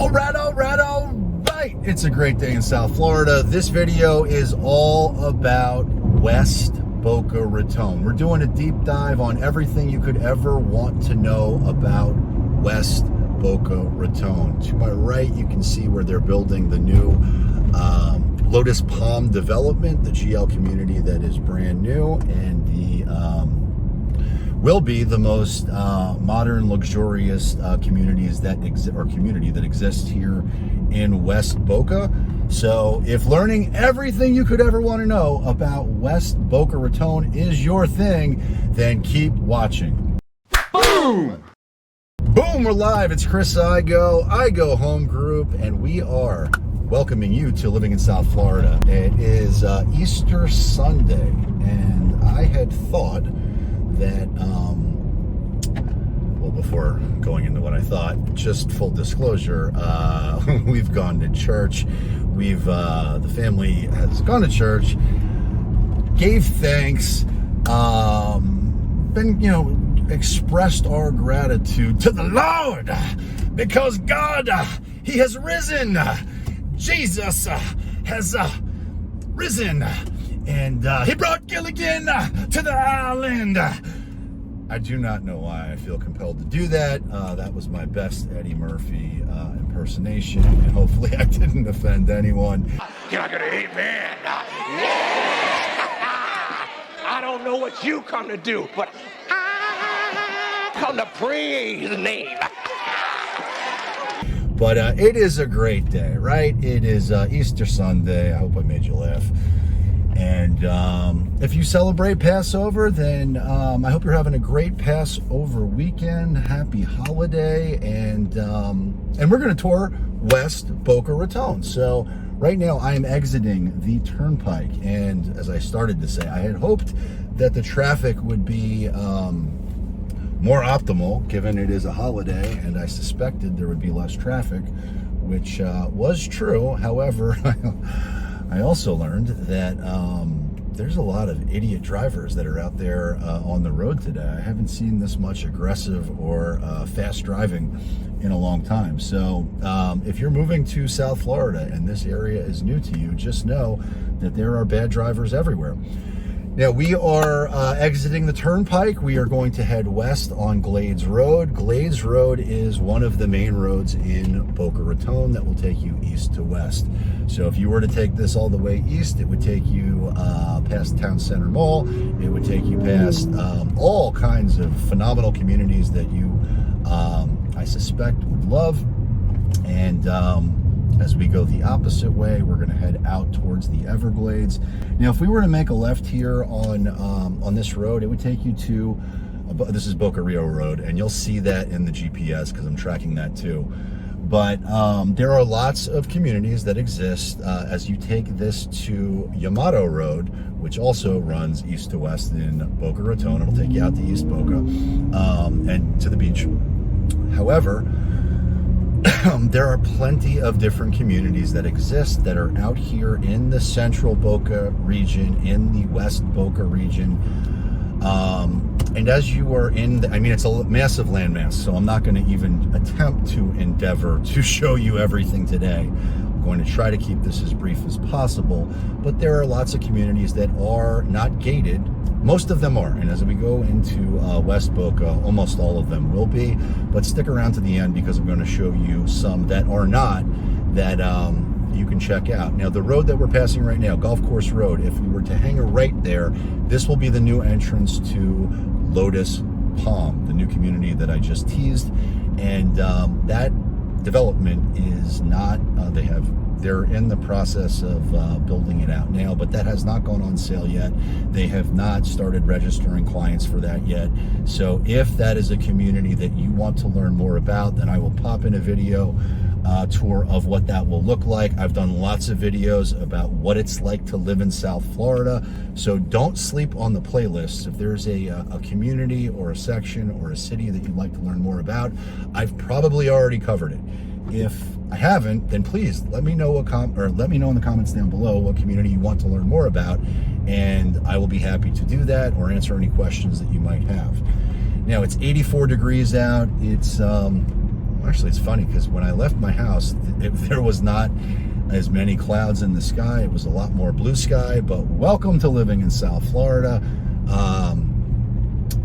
All right. It's a great day in South Florida. This video is all about West Boca Raton. We're doing a deep dive on everything you could ever want to know about West Boca Raton. To my right, you can see where they're building the new Lotus Palm development, the GL community that is brand new, and the will be the most modern, luxurious community that exists here in West Boca. So if learning everything you could ever want to know about West Boca Raton is your thing, then keep watching. Boom! Boom, we're live. It's Chris Igoe Home Group, and we are welcoming you to Living in South Florida. It is Easter Sunday, and I had thought that, well, before going into what I thought, just full disclosure, we've gone to church. The family has gone to church, gave thanks, expressed our gratitude to the Lord because God, He has risen. Jesus has risen, and He brought Gilligan to the island. I do not know why I feel compelled to do that. That was my best Eddie Murphy impersonation, and hopefully I didn't offend anyone. Can I get an amen? I don't know what you come to do, but I come to praise His name. But it is a great day, right? It is Easter Sunday. I hope I made you laugh. And if you celebrate Passover, then I hope you're having a great Passover weekend. Happy holiday. And we're going to tour West Boca Raton. So right now I am exiting the turnpike. And as I started to say, I had hoped that the traffic would be more optimal, given it is a holiday, and I suspected there would be less traffic, which was true. However, I also learned that there's a lot of idiot drivers that are out there on the road today. I haven't seen this much aggressive or fast driving in a long time. So if you're moving to South Florida and this area is new to you, just know that there are bad drivers everywhere. Now, we are exiting the turnpike. We are going to head west on Glades Road. Glades Road is one of the main roads in Boca Raton that will take you east to west. So if you were to take this all the way east, it would take you past Town Center Mall. It would take you past all kinds of phenomenal communities that you, I suspect, would love. And as we go the opposite way, we're going to head out towards the Everglades. Now, if we were to make a left here on this road, it would take you to, this is Boca Rio Road, and you'll see that in the GPS because I'm tracking that too. But there are lots of communities that exist as you take this to Yamato Road, which also runs east to west in Boca Raton. It'll take you out to East Boca and to the beach. However, there are plenty of different communities that exist that are out here in the central Boca region, in the West Boca region. And as you are in, it's a massive landmass, so I'm not going to even attempt to endeavor to show you everything today. I'm going to try to keep this as brief as possible, but there are lots of communities that are not gated. Most of them are, and as we go into West Boca, almost all of them will be, but stick around to the end because I'm going to show you some that are not, that you can check out. Now, the road that we're passing right now, Golf Course Road, if we were to hang a right there, this will be the new entrance to Lotus Palm, the new community that I just teased, and that development is not, they're in the process of building it out now, but that has not gone on sale yet. They have not started registering clients for that yet. So if that is a community that you want to learn more about, then I will pop in a video tour of what that will look like. I've done lots of videos about what it's like to live in South Florida, so don't sleep on the playlists. If there's a community or a section or a city that you'd like to learn more about, I've probably already covered it. If I haven't, then please let me know let me know in the comments down below what community you want to learn more about, and I will be happy to do that or answer any questions that you might have. Now, it's 84 degrees out. It's Actually, it's funny because when I left my house, there was not as many clouds in the sky. It was a lot more blue sky, but welcome to living in South Florida.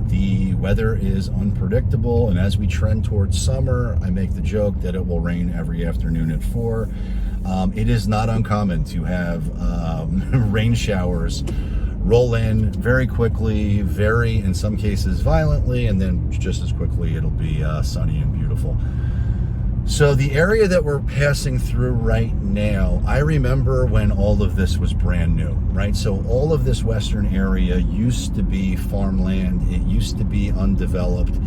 The weather is unpredictable, and as we trend towards summer, I make the joke that it will rain every afternoon at 4. It is not uncommon to have rain showers roll in very quickly, in some cases violently, and then just as quickly it'll be sunny and beautiful. So the area that we're passing through right now, I remember when all of this was brand new, right? So all of this western area used to be farmland. It used to be undeveloped.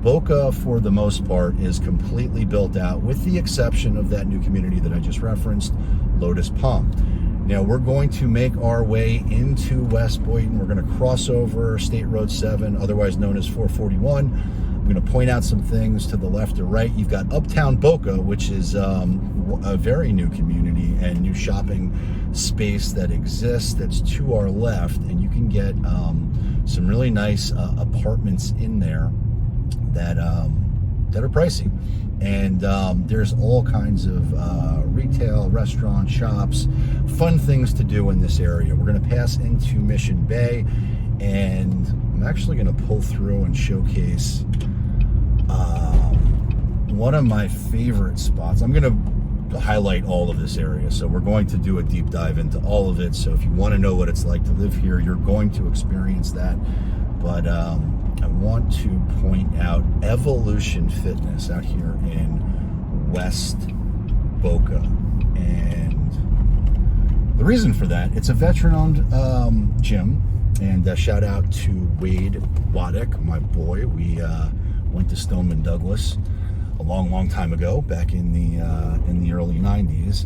Boca, for the most part, is completely built out, with the exception of that new community that I just referenced, Lotus Palm. Now we're going to make our way into West Boynton. We're going to cross over State Road 7, otherwise known as 441. I'm going to point out some things to the left or right. You've got Uptown Boca, which is a very new community and new shopping space that exists that's to our left, and you can get some really nice apartments in there that are pricey. And there's all kinds of retail, restaurant, shops, fun things to do in this area. We're going to pass into Mission Bay, and I'm actually going to pull through and showcase one of my favorite spots. I'm going to highlight all of this area, so we're going to do a deep dive into all of it. So if you want to know what it's like to live here, you're going to experience that. But I want to point out Evolution Fitness out here in West Boca. And the reason for that, it's a veteran-owned gym. And shout out to Wade Waddick, my boy. We went to Stoneman Douglas a long time ago, back in the early 90s.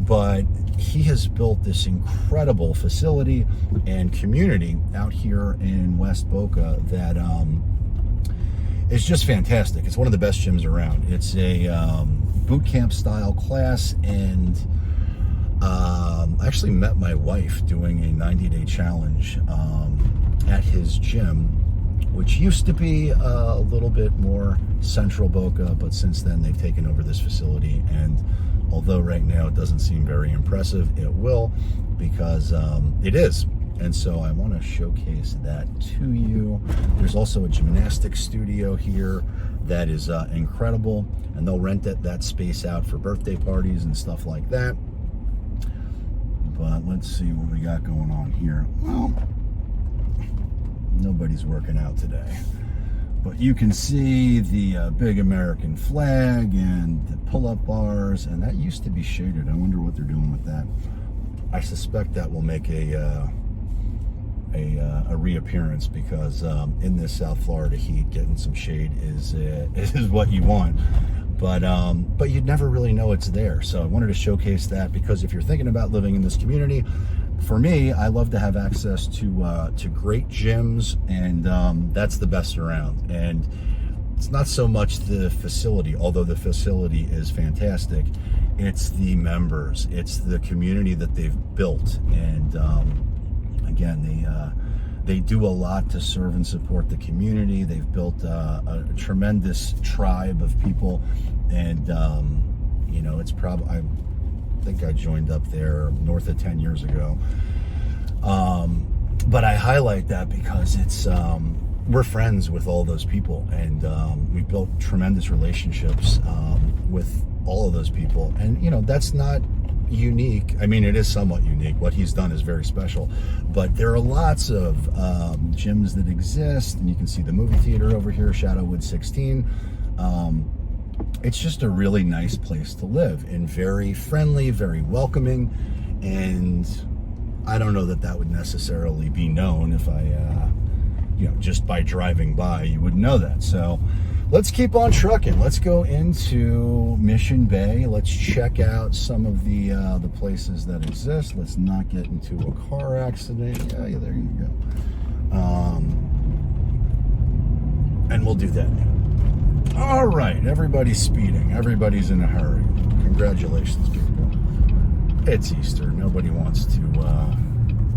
But he has built this incredible facility and community out here in West Boca that is just fantastic. It's one of the best gyms around. It's a boot camp style class, and I actually met my wife doing a 90-day challenge at his gym, which used to be a little bit more central Boca, but since then they've taken over this facility. And although right now it doesn't seem very impressive, it will, because it is. And so I want to showcase that to you. There's also a gymnastics studio here that is incredible, and they'll rent that space out for birthday parties and stuff like that. But let's see what we got going on here. Well, nobody's working out today, but you can see the big American flag and the pull-up bars, and that used to be shaded. I wonder what they're doing with that. I suspect that will make a reappearance, because in this South Florida heat, getting some shade is what you want. But you'd never really know it's there. So I wanted to showcase that, because if you're thinking about living in this community, for me, I love to have access to great gyms, and that's the best around. And it's not so much the facility, although the facility is fantastic. It's the members, it's the community that they've built, and again, they do a lot to serve and support the community. They've built a tremendous tribe of people, and you know, it's probably, I think I joined up there north of 10 years ago. But I highlight that because it's we're friends with all those people, and we've built tremendous relationships with all of those people. And you know, that's not unique. I mean, it is somewhat unique. What he's done is very special, but there are lots of gyms that exist, and you can see the movie theater over here, Shadowwood 16. It's just a really nice place to live, and very friendly, very welcoming. And I don't know that that would necessarily be known if I, you know, just by driving by, you would know that. So let's keep on trucking. Let's go into Mission Bay. Let's check out some of the places that exist. Let's not get into a car accident. Yeah, there you go. And we'll do that now. All right, everybody's speeding. Everybody's in a hurry. Congratulations, people. It's Easter. Nobody wants to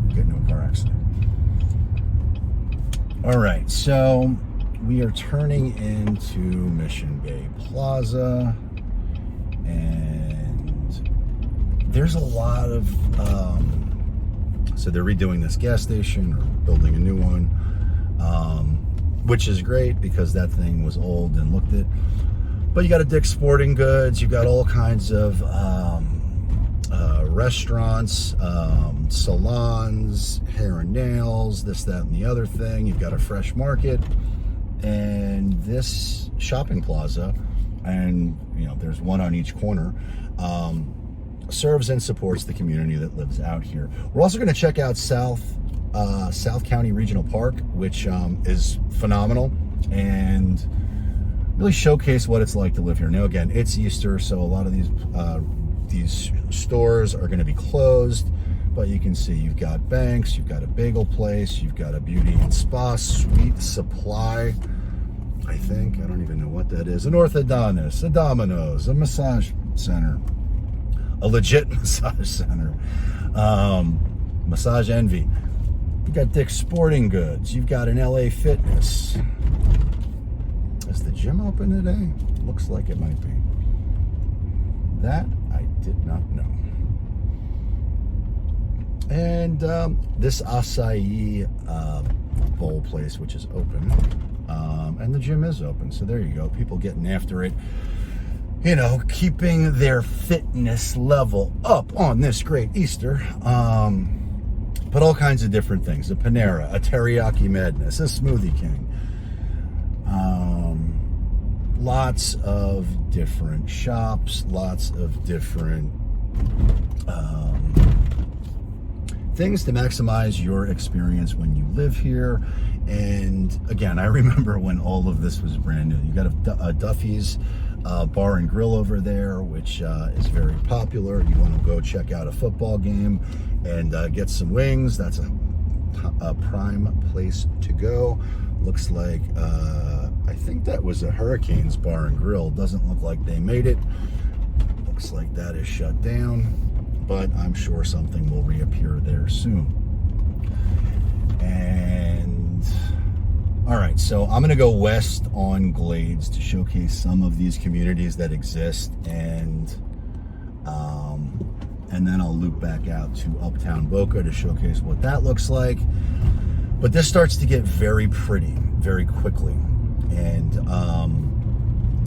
get into a car accident. All right, so we are turning into Mission Bay Plaza, and there's a lot of, so they're redoing this gas station or building a new one, which is great because that thing was old and looked it. But you got a Dick's Sporting Goods, you got all kinds of restaurants, salons, hair and nails, this, that, and the other thing. You've got a fresh market, and this shopping plaza, and you know, there's one on each corner, serves and supports the community that lives out here. We're also going to check out South County Regional Park, which is phenomenal, and really showcase what it's like to live here. Now, again, it's Easter, so a lot of these stores are going to be closed, but you can see you've got banks, you've got a bagel place, you've got a beauty and spa, Sweet Supply, I think. I don't even know what that is. An orthodontist, a Domino's, a massage center, a legit massage center, Massage Envy. You've got Dick's Sporting Goods. You've got an LA Fitness. Is the gym open today? Looks like it might be. That I did not know. And this acai bowl place, which is open, and the gym is open. So there you go. People getting after it. You know, keeping their fitness level up on this great Easter. But all kinds of different things. A Panera, a Teriyaki Madness, a Smoothie King. Lots of different shops, lots of different things to maximize your experience when you live here. And again, I remember when all of this was brand new. You got a Duffy's Bar and Grill over there, which is very popular. You want to go check out a football game and get some wings. That's a prime place to go. Looks like I think that was a Hurricanes Bar and Grill. Doesn't look like they made it. Looks like that is shut down, but I'm sure something will reappear there soon. And all right, so I'm gonna go west on Glades to showcase some of these communities that exist, and then I'll loop back out to Uptown Boca to showcase what that looks like. But this starts to get very pretty very quickly, and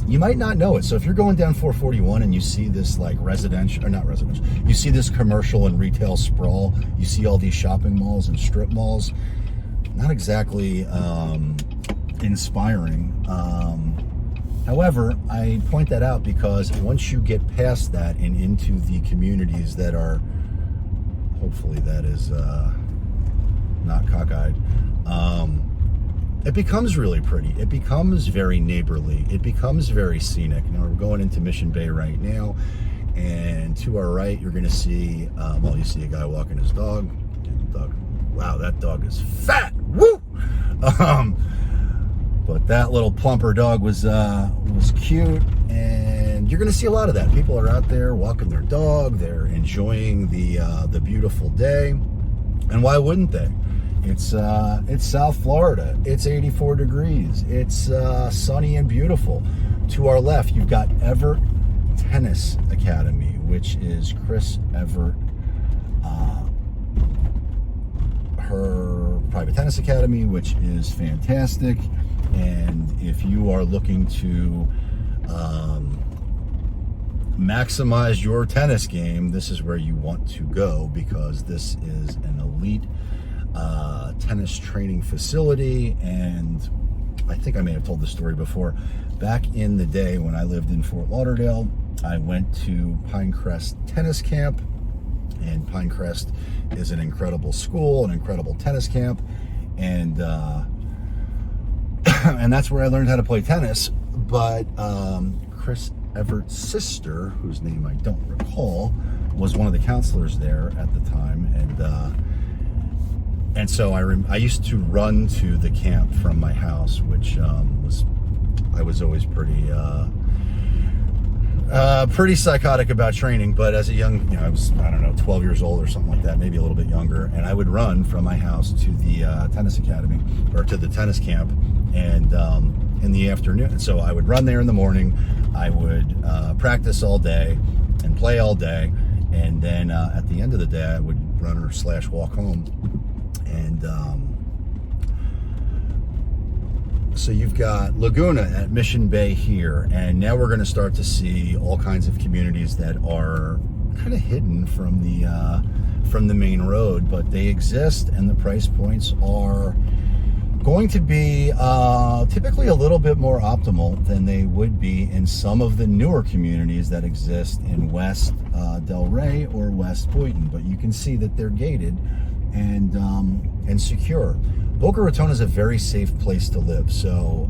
you might not know it. So if you're going down 441 and you see this like residential, or not residential, you see this commercial and retail sprawl, you see all these shopping malls and strip malls, not exactly inspiring. However, I point that out because once you get past that and into the communities that are, hopefully that is not cockeyed, it becomes really pretty. It becomes very neighborly. It becomes very scenic. Now we're going into Mission Bay right now, and to our right you're going to see, well, you see a guy walking his dog. And the dog, wow, that dog is fat. Woo! But that little plumper dog was cute, and you're going to see a lot of that. People are out there walking their dog. They're enjoying the beautiful day, and why wouldn't they? It's South Florida. It's 84 degrees. It's sunny and beautiful. To our left, you've got Everett Tennis Academy, which is Chris Everett, her private tennis academy, which is fantastic. And if you are looking to maximize your tennis game, this is where you want to go, because this is an elite tennis training facility. And I think I may have told this story before. Back in the day when I lived in Fort Lauderdale, I went to Pinecrest Tennis Camp, and Pinecrest is an incredible school, an incredible tennis camp, and and that's where I learned how to play tennis. But Chris Everett's sister, whose name I don't recall, was one of the counselors there at the time, and so I used to run to the camp from my house, which I was always pretty Pretty psychotic about training, but as a young, you know, I was, I don't know, 12 years old or something like that, maybe a little bit younger, and I would run from my house to the tennis academy, or to the tennis camp, and in the afternoon. So I would run there in the morning, I would practice all day and play all day, and then at the end of the day, I would run or slash walk home. And so you've got Laguna at Mission Bay here, and now we're going to start to see all kinds of communities that are kind of hidden from the main road, but they exist, and the price points are going to be typically a little bit more optimal than they would be in some of the newer communities that exist in West Del Rey or West Boynton. But you can see that they're gated and secure. Boca Raton is a very safe place to live. So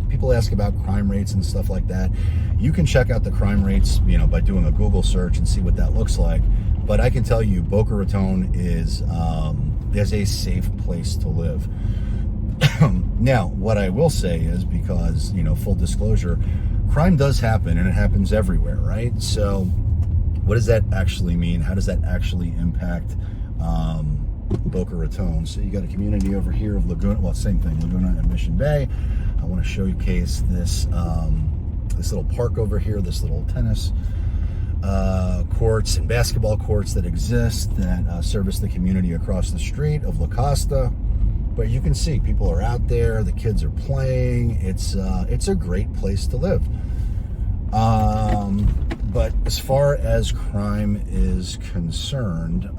people ask about crime rates and stuff like that. You can check out the crime rates, you know, by doing a Google search and see what that looks like. But I can tell you, Boca Raton is a safe place to live. Now, what I will say is, because, you know, full disclosure, crime does happen, and it happens everywhere, right? So what does that actually mean? How does that actually impact Boca Raton? So you got a community over here of Laguna, well, same thing, Laguna and Mission Bay. I want to showcase this this little park over here, this little tennis courts and basketball courts that exist that service the community across the street of La Costa. But you can see people are out there, the kids are playing. It's a great place to live. But as far as crime is concerned,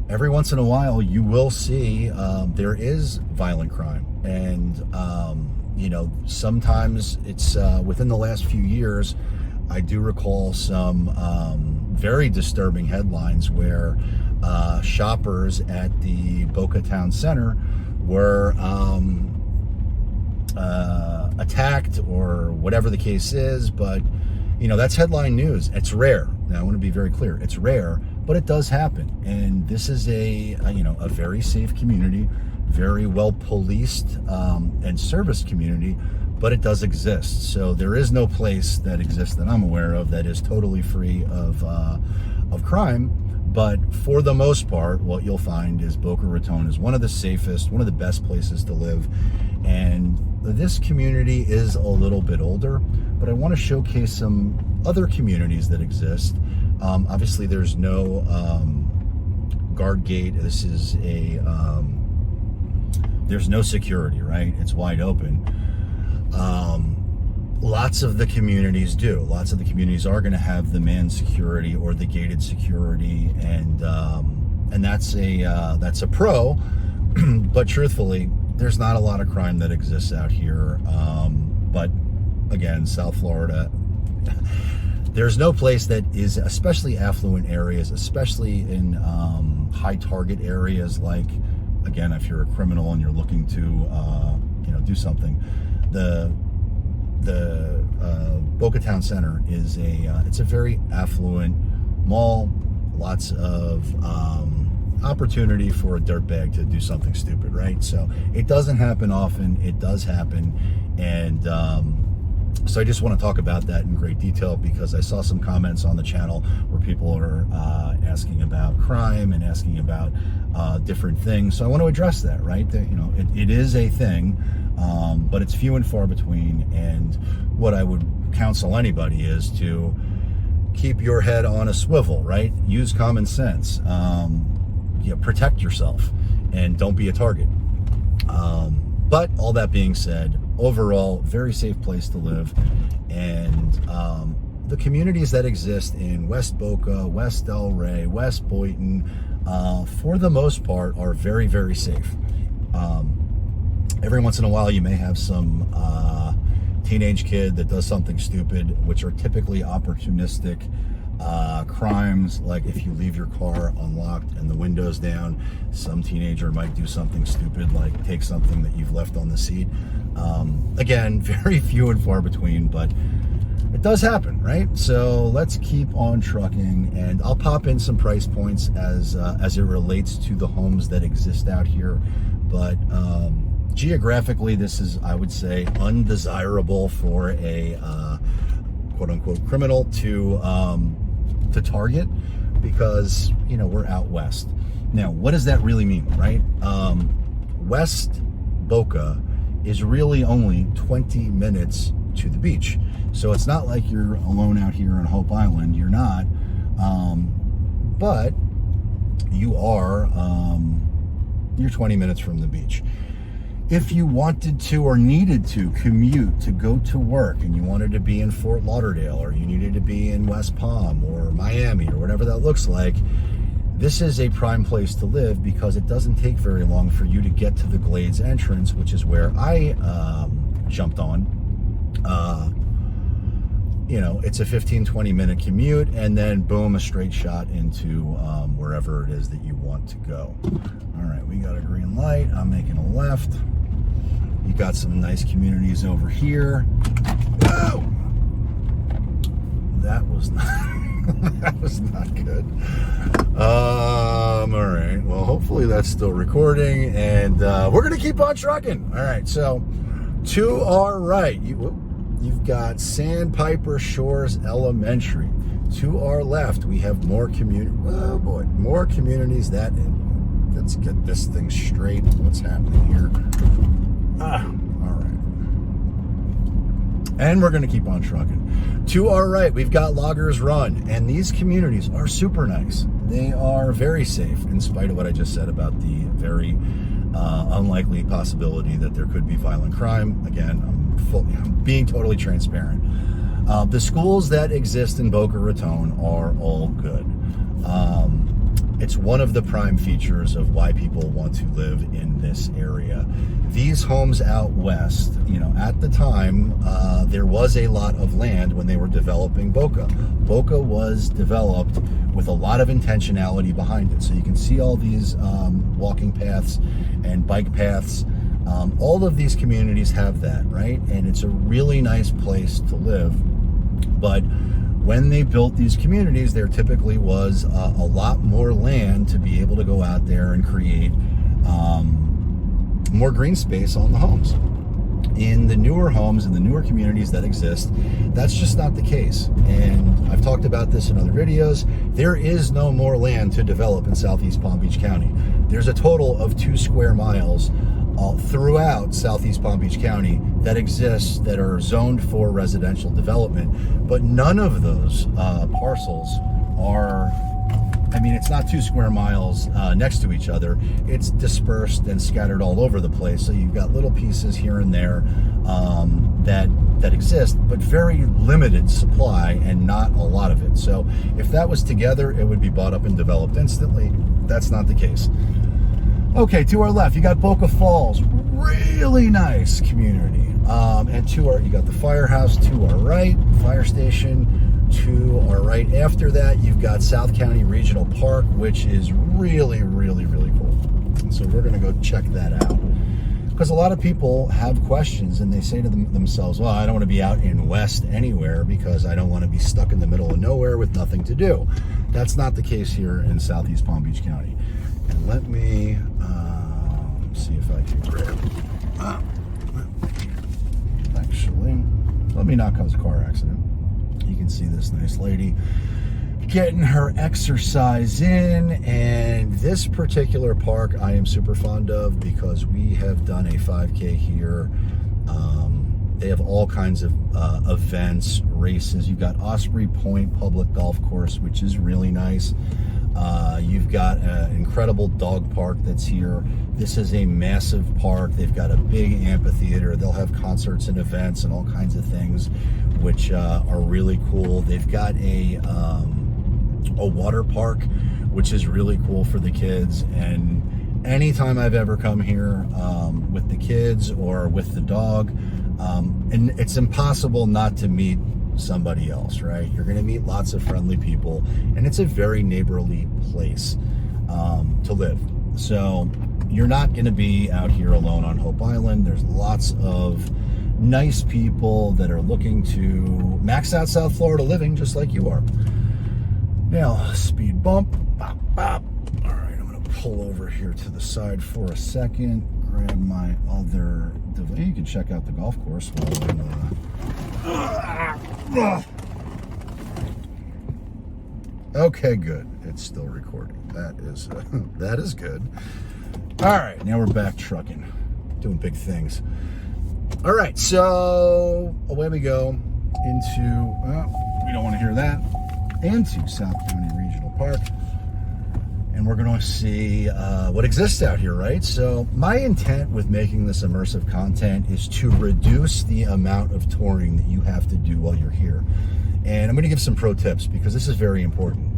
every once in a while you will see there is violent crime, and you know, sometimes it's within the last few years, I do recall some very disturbing headlines where shoppers at the Boca Town Center were attacked, or whatever the case is. But you know, that's headline news. It's rare. Now, I want to be very clear. It's rare, but it does happen. And this is a very safe community, very well policed and serviced community, but it does exist. So there is no place that exists that I'm aware of that is totally free of crime. But for the most part, what you'll find is Boca Raton is one of the safest, one of the best places to live. And this community is a little bit older, but I want to showcase some other communities that exist. Obviously, there's no guard gate. This is there's no security, right? It's wide open. Lots of the communities do. Lots of the communities are going to have the manned security or the gated security, and that's a pro. But truthfully, there's not a lot of crime that exists out here. But again, South Florida, there's no place that is, especially affluent areas, especially in high target areas. Like, again, if you're a criminal and you're looking to do something, the Boca Town Center is it's a very affluent mall. Lots of opportunity for a dirtbag to do something stupid, right? So it doesn't happen often. It does happen, and so I just want to talk about that in great detail, because I saw some comments on the channel where people are asking about crime and asking about different things. So I want to address that, right? That, you know, it is a thing, but it's few and far between. And what I would counsel anybody is to keep your head on a swivel, right? Use common sense. Protect yourself and don't be a target. But all that being said, overall, very safe place to live. And the communities that exist in West Boca, West Del Rey, West Boynton, for the most part, are very, very safe. Every once in a while, you may have some teenage kid that does something stupid, which are typically opportunistic crimes. Like if you leave your car unlocked and the windows down, some teenager might do something stupid, like take something that you've left on the seat. Again, very few and far between, but it does happen, right? So let's keep on trucking, and I'll pop in some price points as it relates to the homes that exist out here. But Geographically, this is, I would say, undesirable for a quote-unquote criminal to target, because, you know, we're out west. Now, what does that really mean, right? West Boca is really only 20 minutes to the beach. So it's not like you're alone out here on Hope Island. You're not. But you are, you're 20 minutes from the beach. If you wanted to or needed to commute to go to work, and you wanted to be in Fort Lauderdale, or you needed to be in West Palm or Miami or whatever that looks like, this is a prime place to live, because it doesn't take very long for you to get to the Glades entrance, which is where I jumped on. You know, it's a 15-20 minute commute, and then boom, a straight shot into wherever it is that you want to go. All right, we got a green light. I'm making a left. You got some nice communities over here. Whoa! That was not that was not good. All right, well, hopefully that's still recording, and we're gonna keep on trucking. All right, so to our right, you've got Sandpiper Shores Elementary. To our left, we have more more communities. Let's get this thing straight. What's happening here? All right. And we're going to keep on trucking. To our right, we've got Loggers Run, and these communities are super nice. They are very safe, in spite of what I just said about the very unlikely possibility that there could be violent crime. Again, I'm being totally transparent. The schools that exist in Boca Raton are all good. It's one of the prime features of why people want to live in this area. These homes out west, you know, at the time, there was a lot of land when they were developing Boca. Boca was developed with a lot of intentionality behind it. So you can see all these walking paths and bike paths. All of these communities have that, right? And it's a really nice place to live. But when they built these communities, there typically was a lot more land to be able to go out there and create more green space on the homes. In the newer homes, in the newer communities that exist, that's just not the case. And I've talked about this in other videos. There is no more land to develop in Southeast Palm Beach County. There's a total of 2 square miles throughout Southeast Palm Beach County that exists, that are zoned for residential development. But none of those parcels are, I mean, it's not 2 square miles next to each other. It's dispersed and scattered all over the place. So you've got little pieces here and there that exist, but very limited supply and not a lot of it. So if that was together, it would be bought up and developed instantly. That's not the case. Okay, to our left, you got Boca Falls, really nice community. And to our, you got the firehouse to our right, fire station to our right. After that, you've got South County Regional Park, which is really, really, really cool. So we're gonna go check that out. Because a lot of people have questions, and they say to themselves, well, I don't want to be out in West anywhere because I don't want to be stuck in the middle of nowhere with nothing to do. That's not the case here in Southeast Palm Beach County. And let me see if I can grab. Actually, let me not cause a car accident. You can see this nice lady getting her exercise in, and this particular park I am super fond of because we have done a 5K here. They have all kinds of events, races. You've got Osprey Point Public Golf Course, which is really nice. You've got an incredible dog park that's here. This is a massive park. They've got a big amphitheater. They'll have concerts and events and all kinds of things, which are really cool. They've got a water park, which is really cool for the kids. And anytime I've ever come here with the kids or with the dog, and it's impossible not to meet somebody else, right? You're going to meet lots of friendly people, and it's a very neighborly place to live. So you're not going to be out here alone on Hope Island. There's lots of nice people that are looking to max out South Florida living just like you are. Now, speed bump, bop, bop. All right, I'm going to pull over here to the side for a second, grab my other device. You can check out the golf course while okay, good. It's still recording. That is good. All right, now we're back trucking, doing big things. All right, so away we go into, we don't want to hear that, into South County Regional Park. And we're going to see what exists out here, right? So my intent with making this immersive content is to reduce the amount of touring that you have to do while you're here. And I'm going to give some pro tips because this is very important.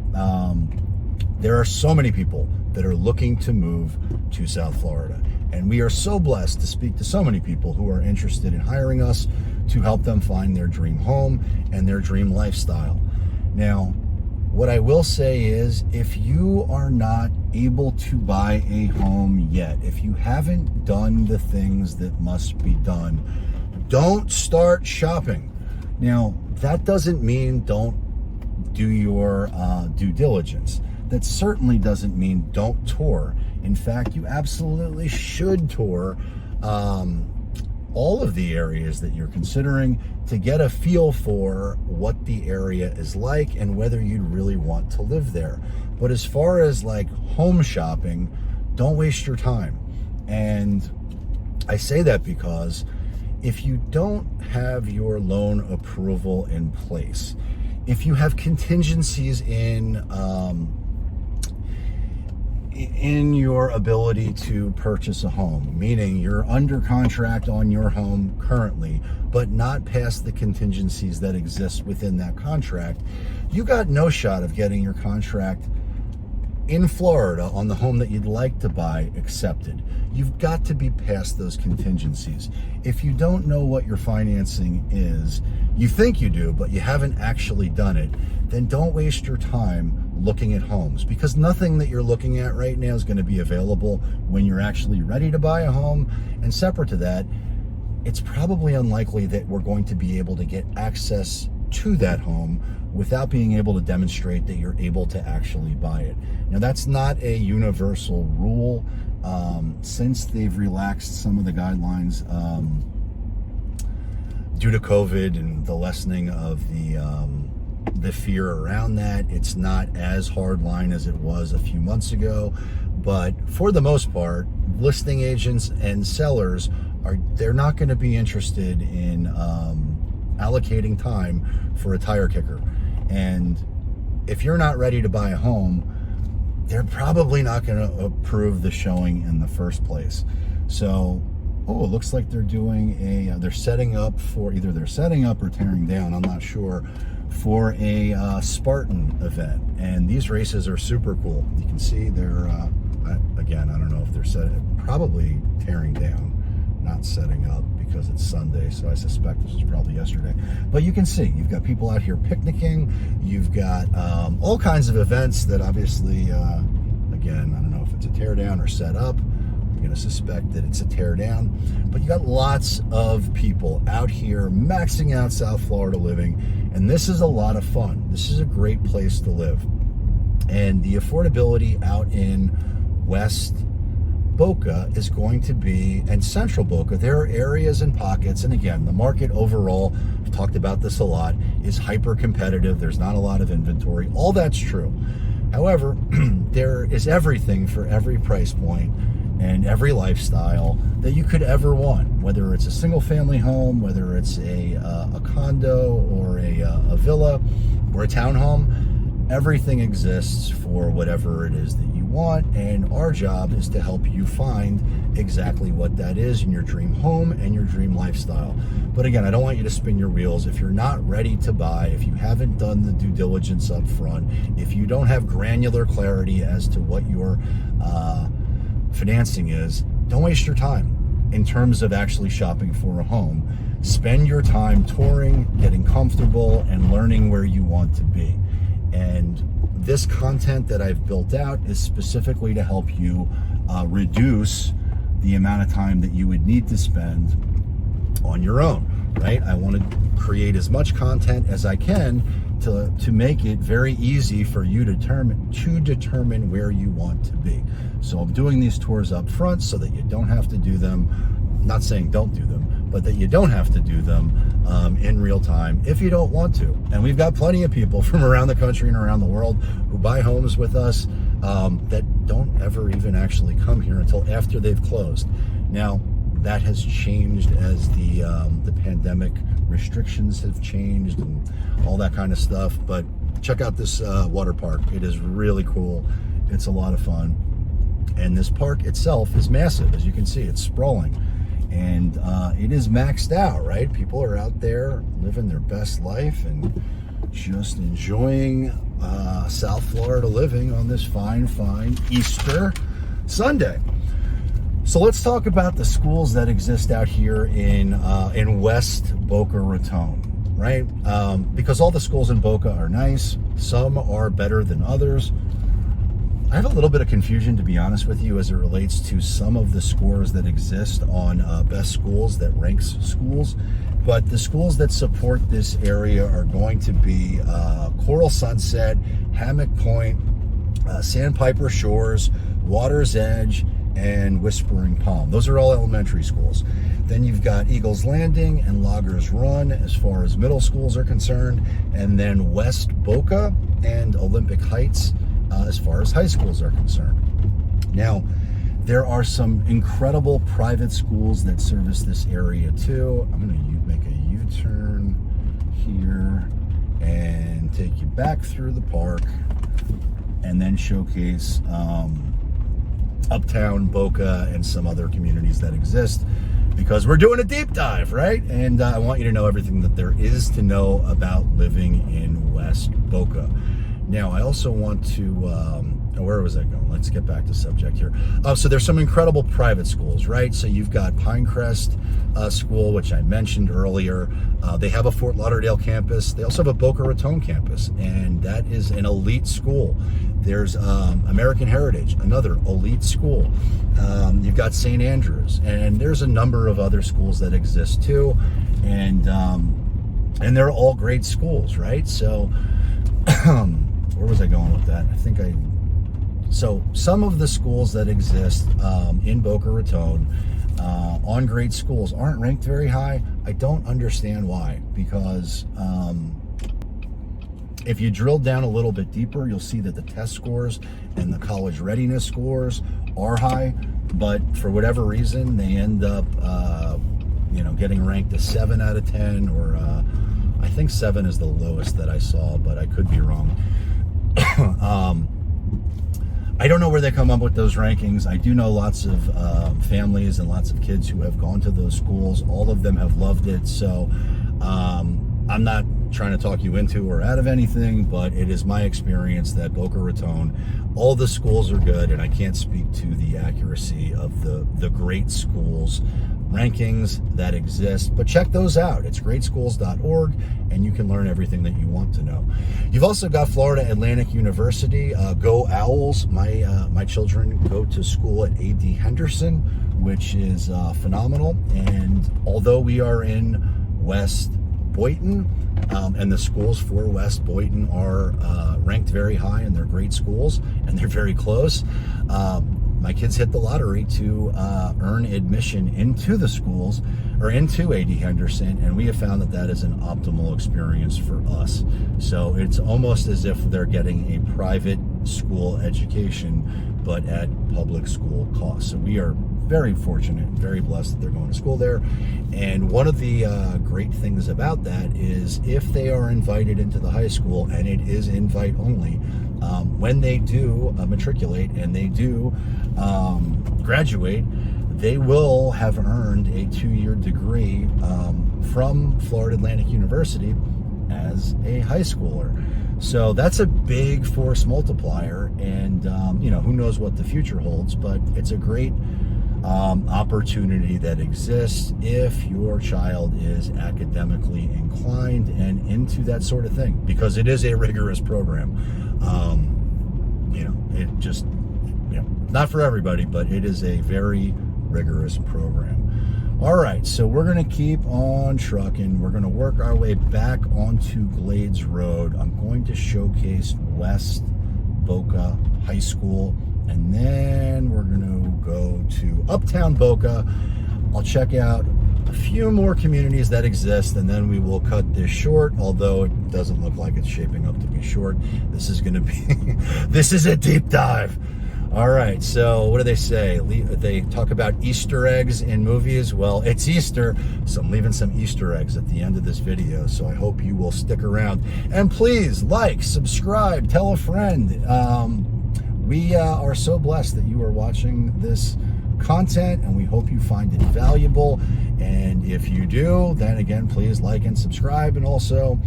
There are so many people that are looking to move to South Florida. And we are so blessed to speak to so many people who are interested in hiring us to help them find their dream home and their dream lifestyle. Now, what I will say is, if you are not able to buy a home yet, if you haven't done the things that must be done, don't start shopping. Now, that doesn't mean don't do your due diligence. That certainly doesn't mean don't tour. In fact, you absolutely should tour all of the areas that you're considering to get a feel for what the area is like and whether you'd really want to live there. But as far as like home shopping, don't waste your time. And I say that because if you don't have your loan approval in place, if you have contingencies in your ability to purchase a home, meaning you're under contract on your home currently, but not past the contingencies that exist within that contract, you got no shot of getting your contract in Florida on the home that you'd like to buy accepted. You've got to be past those contingencies. If you don't know what your financing is, you think you do, but you haven't actually done it, then don't waste your time looking at homes, because nothing that you're looking at right now is going to be available when you're actually ready to buy a home. And separate to that, it's probably unlikely that we're going to be able to get access to that home without being able to demonstrate that you're able to actually buy it. Now, that's not a universal rule. Since they've relaxed some of the guidelines due to COVID and the lessening of the fear around that, it's not as hardline as it was a few months ago. But for the most part, listing agents and sellers they're not going to be interested in allocating time for a tire kicker. And if you're not ready to buy a home, they're probably not going to approve the showing in the first place. So, it looks like they're doing they're setting up for, either they're setting up or tearing down, I'm not sure, for a Spartan event. And these races are super cool. You can see they're, again, I don't know if they're probably tearing down, not setting up, because it's Sunday, so I suspect this was probably yesterday. But you can see, you've got people out here picnicking, you've got all kinds of events that obviously, again, I don't know if it's a teardown or set up. I'm going to suspect that it's a teardown. But you got lots of people out here maxing out South Florida living, and this is a lot of fun. This is a great place to live. And the affordability out in West Boca is going to be, and Central Boca, there are areas and pockets, and again, the market overall, I've talked about this a lot, is hyper competitive. There's not a lot of inventory. All that's true. However, there is everything for every price point and every lifestyle that you could ever want, whether it's a single family home, whether it's a condo or a villa or a townhome. Everything exists for whatever it is that you want, and our job is to help you find exactly what that is in your dream home and your dream lifestyle. But again, I don't want you to spin your wheels. If you're not ready to buy, if you haven't done the due diligence up front, if you don't have granular clarity as to what your financing is, don't waste your time in terms of actually shopping for a home. Spend your time touring, getting comfortable, and learning where you want to be. And this content that I've built out is specifically to help you reduce the amount of time that you would need to spend on your own, right? I want to create as much content as I can to make it very easy for you to determine where you want to be. So I'm doing these tours up front so that you don't have to do them. Not saying don't do them, but that you don't have to do them in real time if you don't want to. And we've got plenty of people from around the country and around the world who buy homes with us that don't ever even actually come here until after they've closed. Now, that has changed as the pandemic restrictions have changed and all that kind of stuff. But check out this water park. It is really cool. It's a lot of fun. And this park itself is massive. As you can see, it's sprawling. And it is maxed out, right? People are out there living their best life and just enjoying South Florida living on this fine Easter Sunday. So let's talk about the schools that exist out here in West Boca Raton, right? Because all the schools in Boca are nice. Some are better than others. I have a little bit of confusion, to be honest with you, as it relates to some of the scores that exist on best schools that ranks schools. But the schools that support this area are going to be Coral Sunset, Hammock Point, Sandpiper Shores, Water's Edge, and Whispering Palm. Those are all elementary schools. Then you've got Eagles Landing and Loggers Run as far as middle schools are concerned, and then West Boca and Olympic Heights as far as high schools are concerned. Now, there are some incredible private schools that service this area too. I'm going to make a U-turn here and take you back through the park and then showcase Uptown Boca and some other communities that exist, because we're doing a deep dive, right? And I want you to know everything that there is to know about living in West Boca. Now, I also want to, where was I going? Let's get back to subject here. So there's some incredible private schools, right? So you've got Pinecrest School, which I mentioned earlier. They have a Fort Lauderdale campus. They also have a Boca Raton campus, and that is an elite school. There's American Heritage, another elite school. You've got St. Andrews, and there's a number of other schools that exist too, and they're all great schools, right? So where was I going with that? So some of the schools that exist in Boca Raton on great schools aren't ranked very high. I don't understand why, because if you drill down a little bit deeper, you'll see that the test scores and the college readiness scores are high, but for whatever reason, they end up, getting ranked a 7 out of 10, or I think 7 is the lowest that I saw, but I could be wrong. I don't know where they come up with those rankings. I do know lots of families and lots of kids who have gone to those schools. All of them have loved it. So I'm not trying to talk you into or out of anything, but it is my experience that Boca Raton, all the schools are good, and I can't speak to the accuracy of the great schools rankings that exist, but check those out. It's greatschools.org, and you can learn everything that you want to know. You've also got Florida Atlantic University. Go Owls. My children go to school at A.D. Henderson, which is phenomenal. And although we are in West Boynton, and the schools for West Boynton are ranked very high, and they're great schools, and they're very close. My kids hit the lottery to earn admission into the schools, or into A.D. Henderson, and we have found that is an optimal experience for us. So it's almost as if they're getting a private school education, but at public school cost. So we are very fortunate and very blessed that they're going to school there. And one of the great things about that is if they are invited into the high school, and it is invite only, when they do matriculate and they do graduate, they will have earned a 2-year degree from Florida Atlantic University as a high schooler. So that's a big force multiplier, and who knows what the future holds, but it's a great opportunity that exists if your child is academically inclined and into that sort of thing, because it is a rigorous program. It just, not for everybody, but it is a very rigorous program. All right, so we're going to keep on trucking. We're going to work our way back onto Glades Road. I'm going to showcase West Boca High School, and then we're going to go to Uptown Boca. I'll check out a few more communities that exist, and then we will cut this short, although it doesn't look like it's shaping up to be short. This is going to be, this is a deep dive. All right, so what do they say? They talk about Easter eggs in movies. Well, it's Easter, so I'm leaving some Easter eggs at the end of this video, so I hope you will stick around. And please, like, subscribe, tell a friend. We are so blessed that you are watching this content, and we hope you find it valuable. And if you do, then again, please like and subscribe. And also,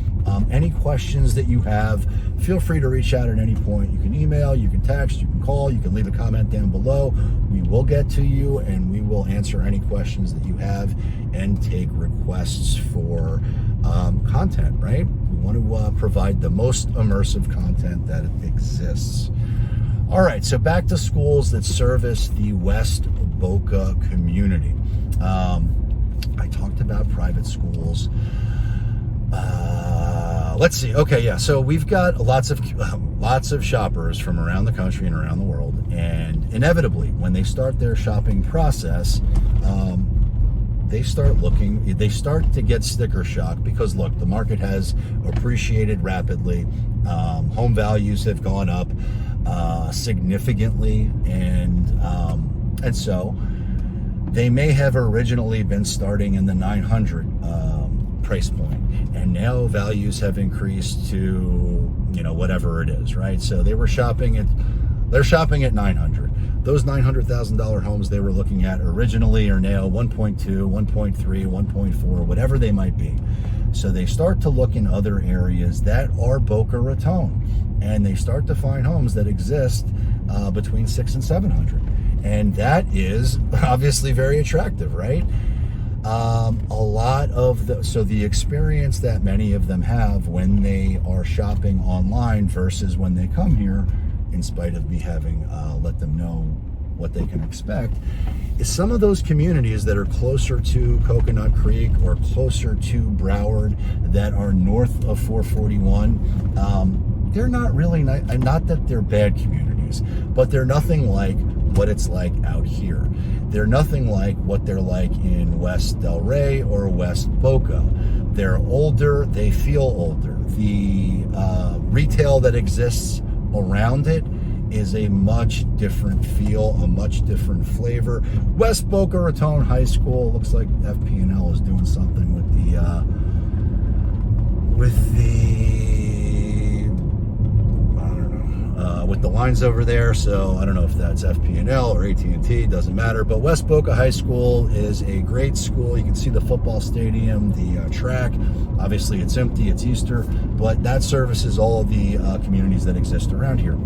any questions that you have, feel free to reach out at any point. You can email, you can text, you can call, you can leave a comment down below. We will get to you, and we will answer any questions that you have and take requests for content, right? We want to provide the most immersive content that exists. All right, so back to schools that service the West Boca community. I talked about private schools. Let's see. Okay, yeah. So we've got lots of shoppers from around the country and around the world, and inevitably, when they start their shopping process, they start to get sticker shock because look, the market has appreciated rapidly. Home values have gone up significantly, and so they may have originally been starting in the 900 price point, and now values have increased to, you know, whatever it is, right? So they're shopping at 900. Those $900,000 homes they were looking at originally are now 1.2, 1.3, 1.4, whatever they might be. So they start to look in other areas that are Boca Raton, and they start to find homes that exist between 600 and 700. And that is obviously very attractive, right? So the experience that many of them have when they are shopping online versus when they come here, in spite of me having let them know what they can expect, is some of those communities that are closer to Coconut Creek or closer to Broward that are north of 441, they're not really nice. Not that they're bad communities, but they're nothing like what it's like out here. They're nothing like what they're like in West Del Rey or West Boca. They're older, they feel older. The retail that exists around it is a much different feel, a much different flavor. West Boca Raton High School looks like FP&L is doing something with the with the lines over there, so I don't know if that's FP&L or AT&T, doesn't matter. But West Boca High School is a great school. You can see the football stadium, the track. Obviously it's empty, it's Easter, but that services all of the communities that exist around here.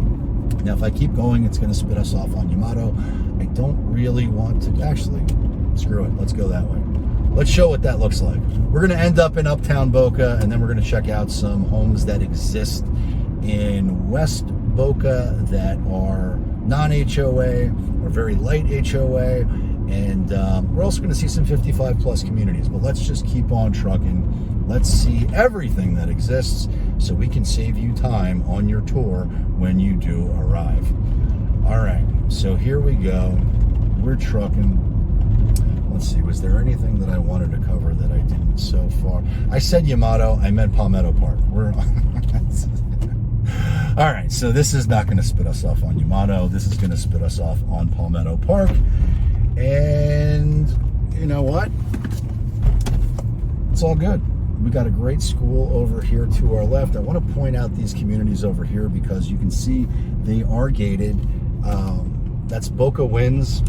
Now if I keep going, it's going to spit us off on Yamato. I don't really want to, actually, screw it, let's go that way. Let's show what that looks like. We're going to end up in Uptown Boca, and then we're going to check out some homes that exist in West Boca that are non-HOA or very light HOA, and we're also going to see some 55 plus communities. But let's just keep on trucking. Let's see everything that exists so we can save you time on your tour when you do arrive. All right, so here we go. We're trucking. Let's see, was there anything that I wanted to cover that I didn't so far? I said Yamato, I meant Palmetto Park. We're all right, so this is not going to spit us off on Yamato. This is going to spit us off on Palmetto Park. And you know what? It's all good. We got a great school over here to our left. I want to point out these communities over here because you can see they are gated. That's Boca Winds.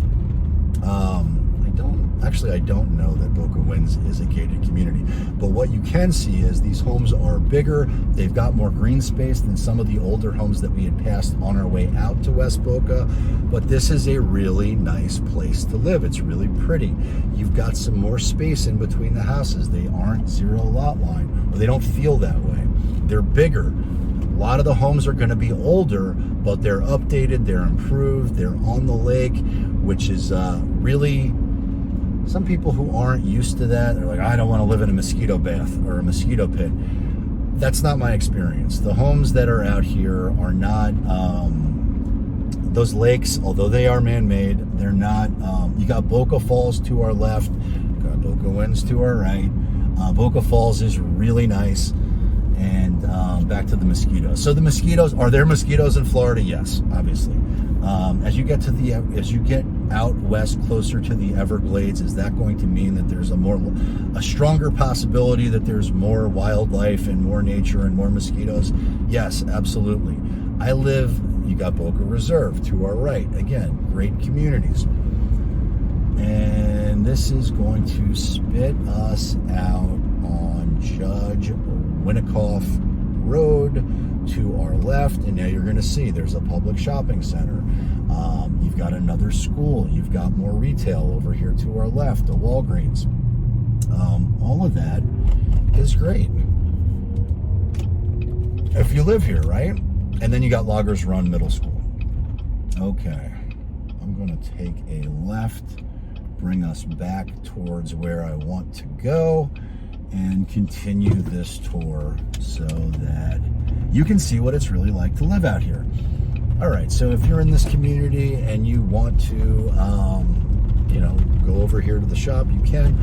I don't know that Boca Winds is a gated community, but what you can see is these homes are bigger. They've got more green space than some of the older homes that we had passed on our way out to West Boca, but this is a really nice place to live. It's really pretty. You've got some more space in between the houses. They aren't zero lot line, or they don't feel that way. They're bigger. A lot of the homes are going to be older, but they're updated, they're improved, they're on the lake, which is really some people who aren't used to that, they're like, I don't want to live in a mosquito bath or a mosquito pit. That's not my experience. The homes that are out here are not, those lakes, although they are man-made, they're not, you got Boca Falls to our left, got Boca Winds to our right. Boca Falls is really nice. And back to the mosquitoes. So the mosquitoes, are there mosquitoes in Florida? Yes, obviously. As you get out west closer to the Everglades, is that going to mean that there's a stronger possibility that there's more wildlife and more nature and more mosquitoes? Yes, absolutely. You got Boca Reserve to our right. Again, great communities. And this is going to spit us out on Judge Winnicott Road to our left, and now you're going to see there's a public shopping center. You've got another school. You've got more retail over here to our left, a Walgreens. All of that is great if you live here, right? And then you got Loggers Run Middle School. Okay, I'm going to take a left, bring us back towards where I want to go, and continue this tour so that you can see what it's really like to live out here. All right, so if you're in this community and you want to, go over here to the shop, you can.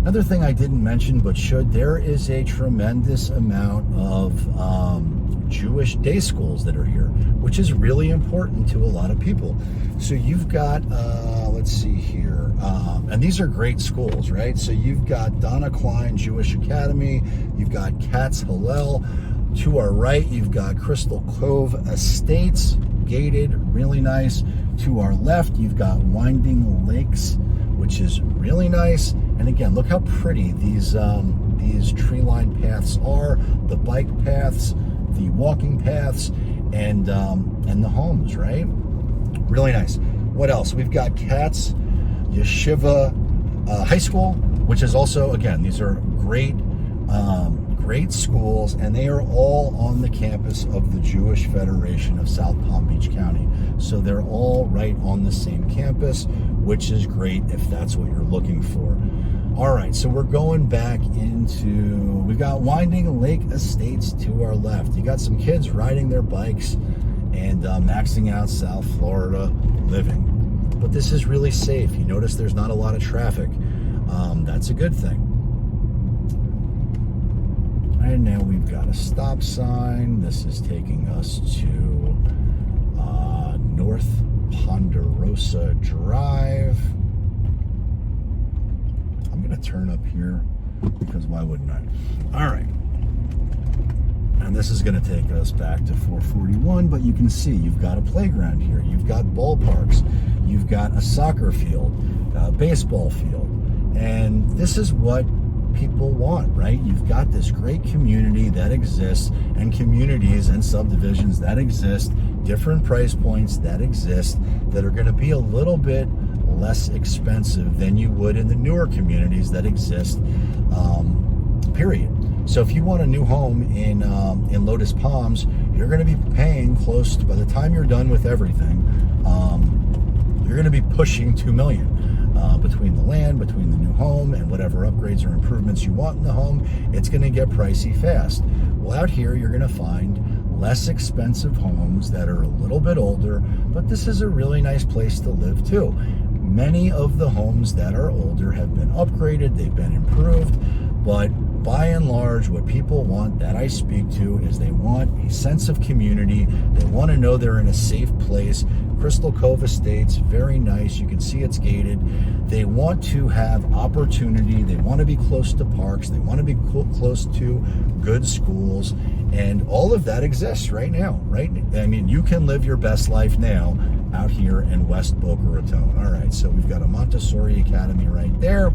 Another thing I didn't mention, but there is a tremendous amount of Jewish day schools that are here, which is really important to a lot of people. So you've got, let's see here, and these are great schools, right? So you've got Donna Klein Jewish Academy, you've got Katz Hillel. To our right, you've got Crystal Cove Estates, gated, really nice. To our left, you've got Winding Lakes, which is really nice. And again, look how pretty these tree-lined paths are, the bike paths, the walking paths, and the homes, right? Really nice. What else? We've got Katz Yeshiva High School, which is also, again, these are great schools, and they are all on the campus of the Jewish Federation of South Palm Beach County. So they're all right on the same campus, which is great if that's what you're looking for. All right, so we're going back we've got Winding Lake Estates to our left. You got some kids riding their bikes and maxing out South Florida living. But this is really safe. You notice there's not a lot of traffic. That's a good thing. And now we've got a stop sign. This is taking us to North Ponderosa Drive. I'm going to turn up here because why wouldn't I? All right. And this is going to take us back to 441, but you can see you've got a playground here. You've got ballparks. You've got a soccer field, a baseball field. And this is what people want, right? You've got this great community that exists, and communities and subdivisions that exist, different price points that exist, that are going to be a little bit less expensive than you would in the newer communities that exist, period. So if you want a new home in Lotus Palms, you're going to be paying close to, by the time you're done with everything, you're going to be pushing $2 million. Between the land, between the new home, and whatever upgrades or improvements you want in the home, it's going to get pricey fast. Well, out here, you're going to find less expensive homes that are a little bit older, but this is a really nice place to live too. Many of the homes that are older have been upgraded, they've been improved, but by and large, what people want that I speak to is they want a sense of community. They want to know they're in a safe place. Crystal Cove Estates, very nice. You can see it's gated. They want to have opportunity. They want to be close to parks. They want to be close to good schools. And all of that exists right now, right? I mean, you can live your best life now out here in West Boca Raton. All right, so we've got a Montessori Academy right there.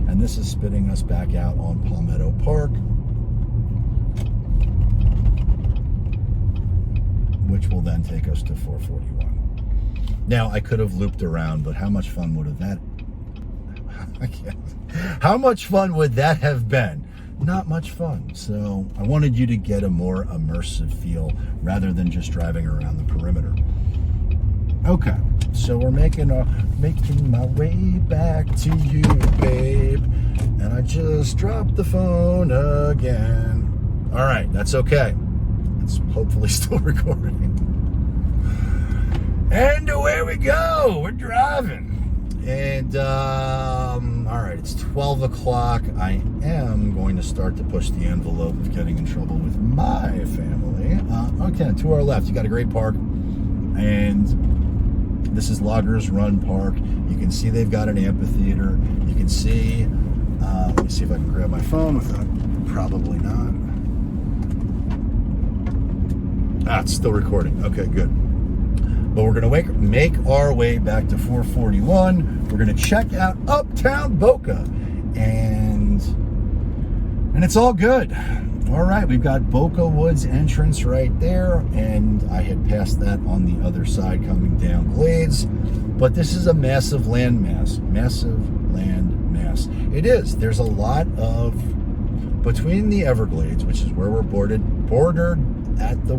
And this is spitting us back out on Palmetto Park, which will then take us to 441. Now, I could have looped around, but how much fun would that how much fun would that have been? Not much fun. So I wanted you to get a more immersive feel rather than just driving around the perimeter. Okay. So we're making my way back to you, babe. And I just dropped the phone again. All right, that's okay. It's hopefully still recording. And away we go. We're driving. And, all right, it's 12 o'clock. I am going to start to push the envelope of getting in trouble with my family. Okay, to our left, you got a great park. And this is Loggers Run Park. You can see they've got an amphitheater. You can see, let me see if I can grab my phone without, probably not. It's still recording. Okay, good. But we're going to make our way back to 441. We're going to check out Uptown Boca. And it's all good. All right, we've got Boca Woods entrance right there. And I had passed that on the other side coming down Glades. But this is a massive landmass. Massive land mass. It is. There's a lot of, between the Everglades, which is where we're bordered at the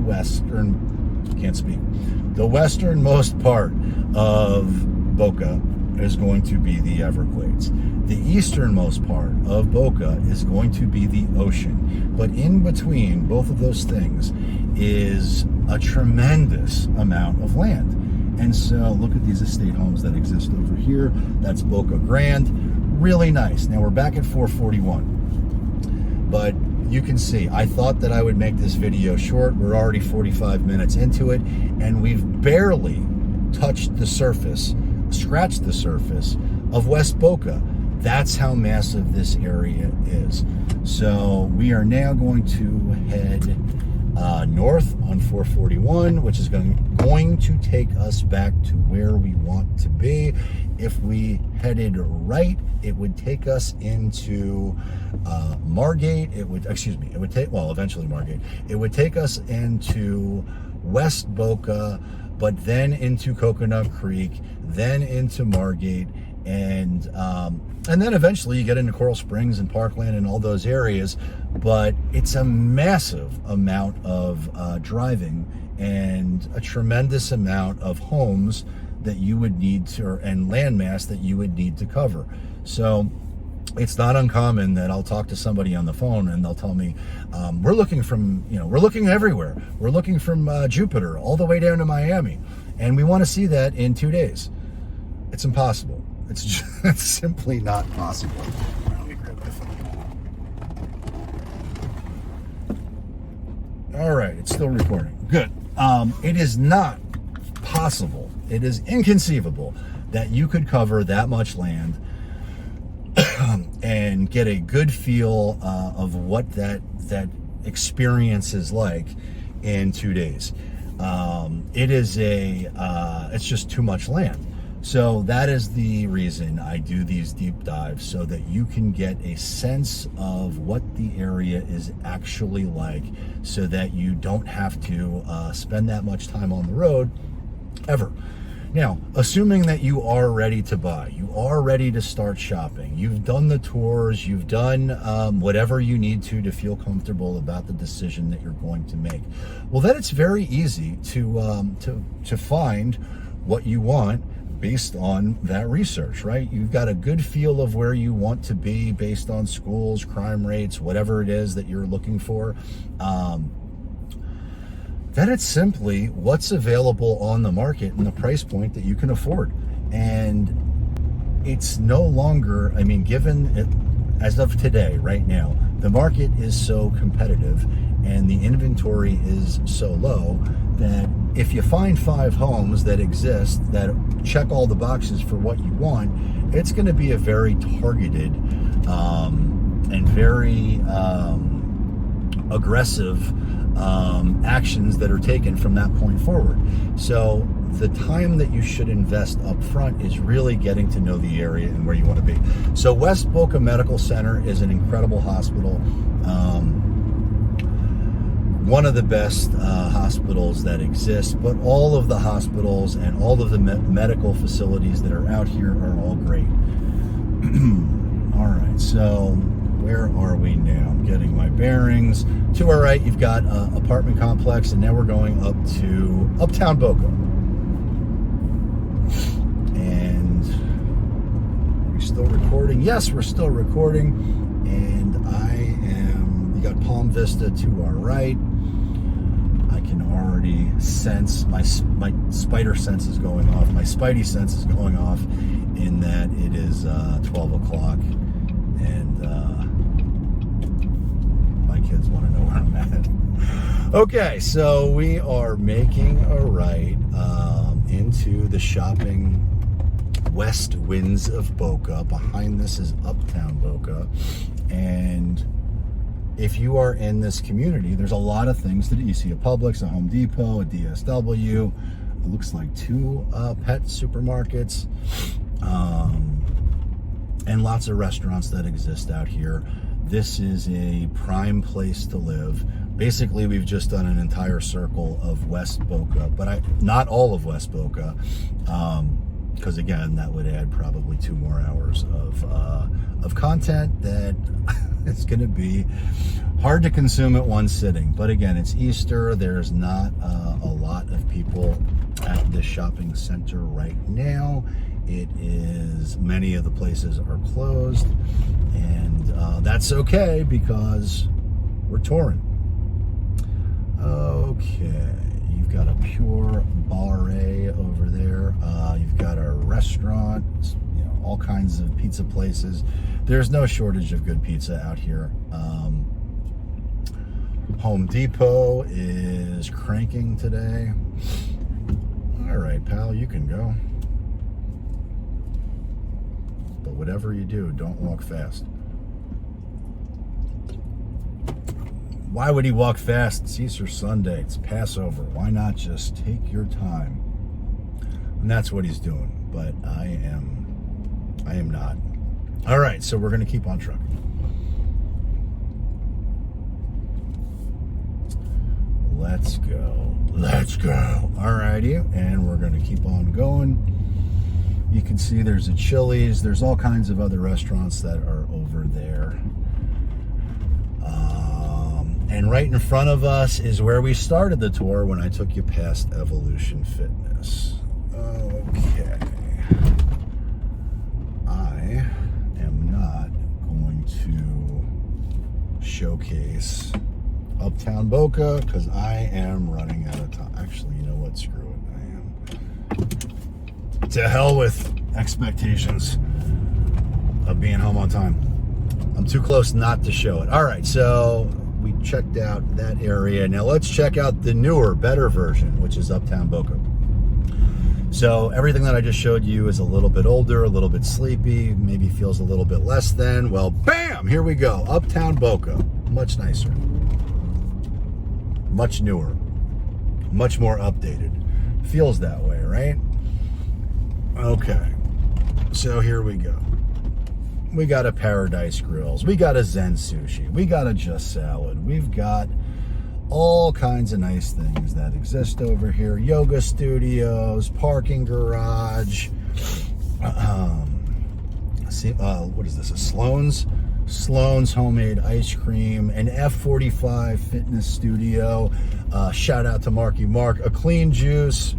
the westernmost part of Boca is going to be the Everglades. The easternmost part of Boca is going to be the ocean. But in between both of those things is a tremendous amount of land. And so look at these estate homes that exist over here. That's Boca Grande. Really nice. Now we're back at 441. But you can see, I thought that I would make this video short. We're already 45 minutes into it, and we've barely touched the surface, scratched the surface of West Boca. That's how massive this area is. So we are now going to head north on 441, which is going to take us back to where we want to be. If we headed right, it would take us into Margate. Eventually Margate. It would take us into West Boca, but then into Coconut Creek, then into Margate, and then eventually you get into Coral Springs and Parkland and all those areas. But it's a massive amount of driving and a tremendous amount of homes that you would need to, and landmass that you would need to cover. So it's not uncommon that I'll talk to somebody on the phone and they'll tell me, we're looking everywhere. We're looking from Jupiter all the way down to Miami. And we want to see that in 2 days. It's impossible. It's simply not possible. Let me grab my phone. All right, it's still recording. Good. It is not possible. It is inconceivable that you could cover that much land and get a good feel of what that experience is like in 2 days. It's just too much land. So that is the reason I do these deep dives, so that you can get a sense of what the area is actually like, so that you don't have to spend that much time on the road ever. Now, assuming that you are ready to buy, you are ready to start shopping, you've done the tours, you've done whatever you need to feel comfortable about the decision that you're going to make, well, then it's very easy to find what you want based on that research, right? You've got a good feel of where you want to be based on schools, crime rates, whatever it is that you're looking for. Then it's simply what's available on the market and the price point that you can afford. And it's no longer, given it, as of today, right now, the market is so competitive and the inventory is so low that if you find 5 homes that exist that check all the boxes for what you want, it's going to be a very targeted and very aggressive actions that are taken from that point forward. So the time that you should invest up front is really getting to know the area and where you want to be. So West Boca Medical Center is an incredible hospital. One of the best hospitals that exist, but all of the hospitals and all of the medical facilities that are out here are all great. All right, so where are we now? I'm getting my bearings. To our right, you've got apartment complex, and now we're going up to Uptown Boca. still recording? Yes, we're still recording. And we got Palm Vista to our right. I can already sense, my spider sense is going off. My spidey sense is going off in that it is 12 o'clock. And my kids want to know where I'm at. Okay, so we are making a right into the shopping west winds of Boca. Behind this is Uptown Boca. And if you are in this community, there's a lot of things that you see: a Publix, a Home Depot, a DSW. It looks like 2 pet supermarkets, and lots of restaurants that exist out here. This is a prime place to live. Basically, we've just done an entire circle of West Boca, but not all of West Boca, because again, that would add probably 2 more hours of content that it's going to be hard to consume at one sitting. But again, it's Easter. There's not a lot of people at this shopping center right now. Many of the places are closed, and that's okay because we're touring. Okay, you've got a Pure Barre over there. You've got a restaurant, all kinds of pizza places. There's no shortage of good pizza out here. Home Depot is cranking today. All right, pal, you can go. But whatever you do, don't walk fast. Why would he walk fast? It's Easter Sunday. It's Passover. Why not just take your time? And that's what he's doing. But I am not. All right, so we're going to keep on trucking. Let's go. Let's go. All righty, and we're going to keep on going. You can see there's a Chili's. There's all kinds of other restaurants that are over there. And right in front of us is where we started the tour when I took you past Evolution Fitness. Okay. I am not going to showcase Uptown Boca because I am running out of time. Actually, you know what? Screw it. I am. To hell with expectations of being home on time. I'm too close not to show it. All right, so we checked out that area. Now let's check out the newer, better version, which is Uptown Boca. So everything that I just showed you is a little bit older, a little bit sleepy, maybe feels a little bit less than. Well, bam, here we go. Uptown Boca, much nicer, much newer, much more updated. Feels that way, right? Okay, so here we go. We got a Paradise Grills. We got a Zen Sushi. We got a Just Salad. We've got all kinds of nice things that exist over here. Yoga studios, parking garage. What is this? A Sloan's homemade ice cream. An F45 fitness studio. Shout out to Marky Mark. A Clean Juice.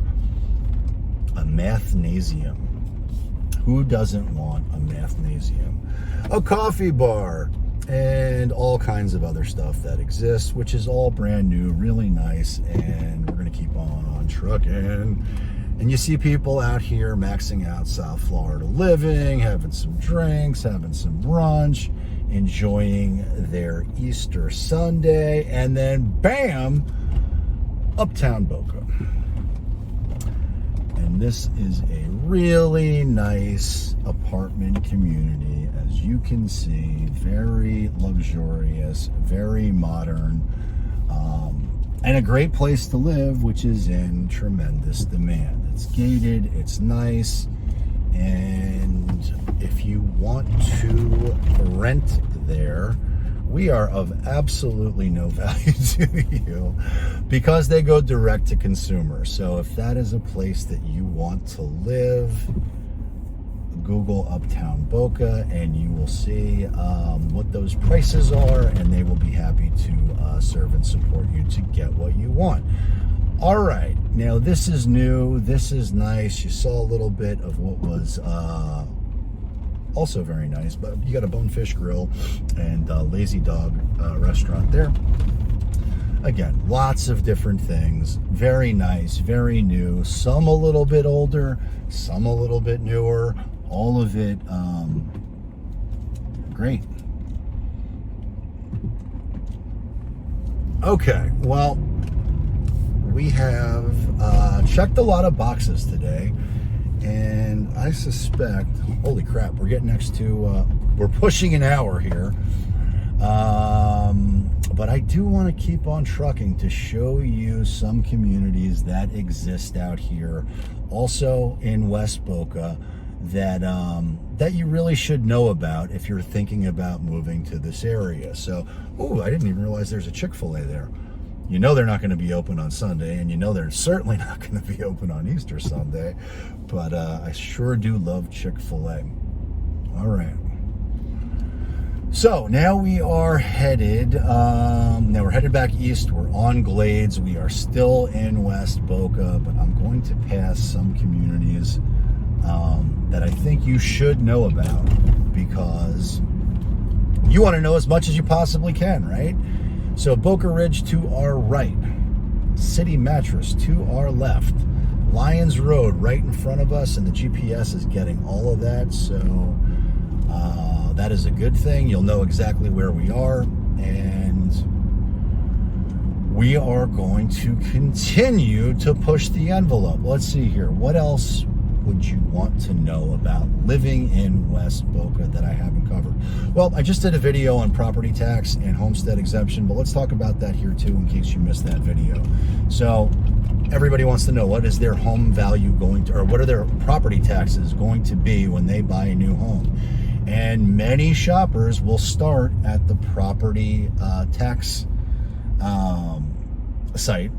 A Mathnasium. Who doesn't want a Mathnasium? A coffee bar, and all kinds of other stuff that exists, which is all brand new, really nice, and we're going to keep on trucking. And you see people out here maxing out South Florida living, having some drinks, having some brunch, enjoying their Easter Sunday, and then bam, Uptown Boca. And this is a really nice apartment community, as you can see, very luxurious, very modern, and a great place to live, which is in tremendous demand. It's gated, it's nice, and if you want to rent there, we are of absolutely no value to you because they go direct to consumer. So if that is a place that you want to live, Google Uptown Boca and you will see what those prices are, and they will be happy to serve and support you to get what you want. All right, now this is new, this is nice. You saw a little bit of what was also very nice. But you got a Bonefish Grill and Lazy Dog restaurant there. Again, lots of different things. Very nice, very new. Some a little bit older, some a little bit newer. All of it great. Okay, well, we have checked a lot of boxes today, and I suspect, holy crap, we're getting next to, we're pushing an hour here. But I do want to keep on trucking to show you some communities that exist out here, also in West Boca, that that you really should know about if you're thinking about moving to this area. So, I didn't even realize there's a Chick-fil-A there. You know they're not going to be open on Sunday, and you know they're certainly not going to be open on Easter Sunday. But I sure do love Chick-fil-A. All right. So now we are headed, now we're headed back east. We're on Glades. We are still in West Boca, but I'm going to pass some communities that I think you should know about, because you want to know as much as you possibly can, right? So Boca Ridge to our right, City Mattress to our left, Lions Road right in front of us, and the GPS is getting all of that, so that is a good thing. You'll know exactly where we are, and we are going to continue to push the envelope. Let's see here. What else would you want to know about living in West Boca that I haven't covered? Well, I just did a video on property tax and homestead exemption, but let's talk about that here too in case you missed that video. So everybody wants to know, what is their home value going to, or what are their property taxes going to be when they buy a new home? And many shoppers will start at the property tax site,